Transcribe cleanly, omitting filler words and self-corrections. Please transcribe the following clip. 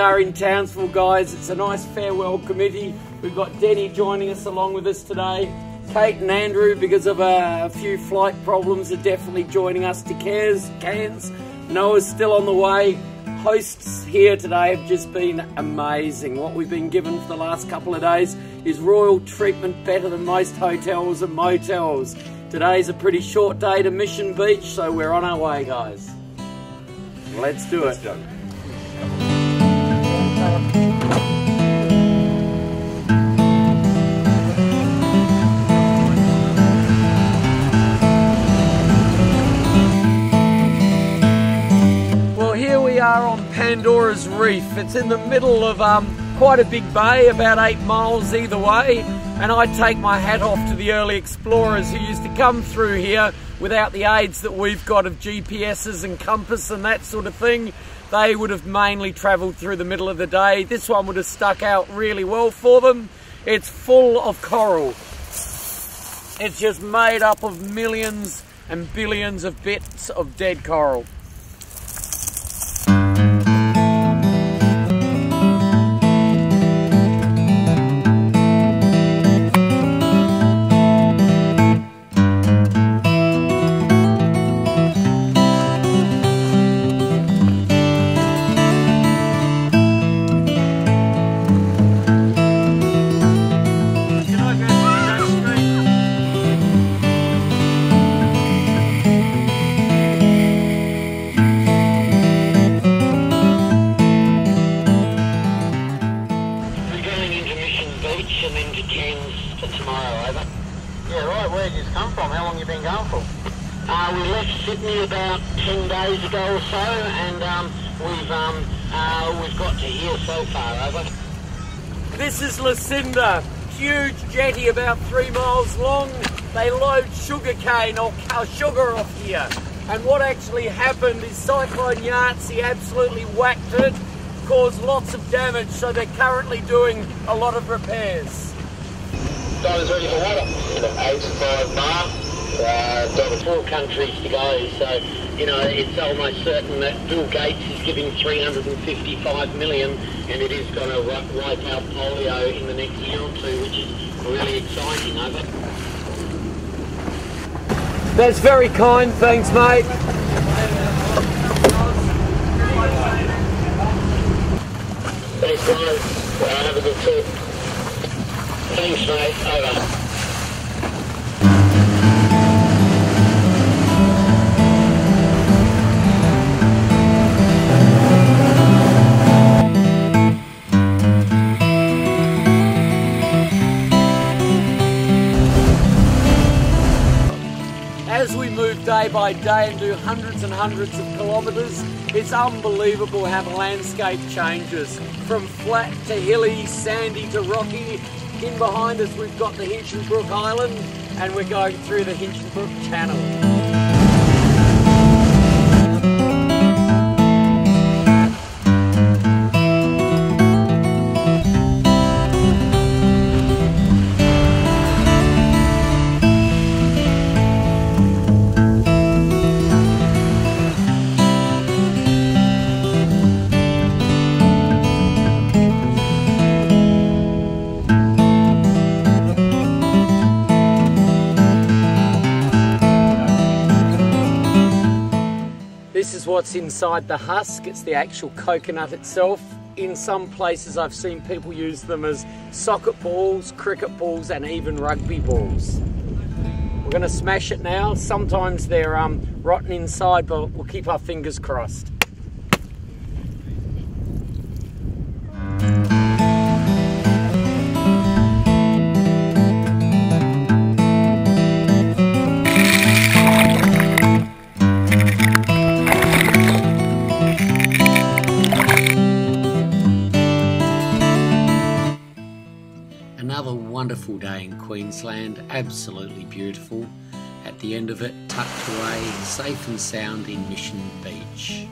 are in Townsville, guys. It's a nice farewell committee. We've got Denny joining us along with us today. Kate and Andrew, because of a few flight problems, are definitely joining us to Cairns. Noah's still on the way. Hosts here today have just been amazing. What we've been given for the last couple of days is royal treatment, better than most hotels and motels. Today's a pretty short day to Mission Beach, so we're on our way, guys. Let's do it. Well, here we are on Pandora's Reef. It's in the middle of quite a big bay, about 8 miles either way. And I take my hat off to the early explorers who used to come through here without the aids that we've got of GPSs and compass and that sort of thing. They would have mainly travelled through the middle of the day. This one would have stuck out really well for them. It's full of coral. It's just made up of millions and billions of bits of dead coral. Yeah, right. Where did you come from? How long have you been going for? We left Sydney about 10 days ago or so, and we've got to here so far, over. This is Lucinda, huge jetty about 3 miles long. They load sugarcane or sugar off here. And what actually happened is Cyclone Yahtzee absolutely whacked it, caused lots of damage, so they're currently doing a lot of repairs. Divers ready for water. 85 bar. 4 countries to go, so you know it's almost certain that Bill Gates is giving 355 million, and it is going to wipe out polio in the next year or two, which is really exciting. Over. That's very kind, thanks, mate. Thanks, guys. Have a good trip. Thanks, mate. Over. As we move day by day and do hundreds and hundreds of kilometres, it's unbelievable how the landscape changes. From flat to hilly, sandy to rocky. In behind us we've got the Hinchinbrook Island, and we're going through the Hinchinbrook Channel. This is what's inside the husk. It's the actual coconut itself. In some places I've seen people use them as soccer balls, cricket balls and even rugby balls. We're going to smash it now. Sometimes they're rotten inside, but we'll keep our fingers crossed. Another wonderful day in Queensland, absolutely beautiful. At the end of it, tucked away, safe and sound in Mission Beach.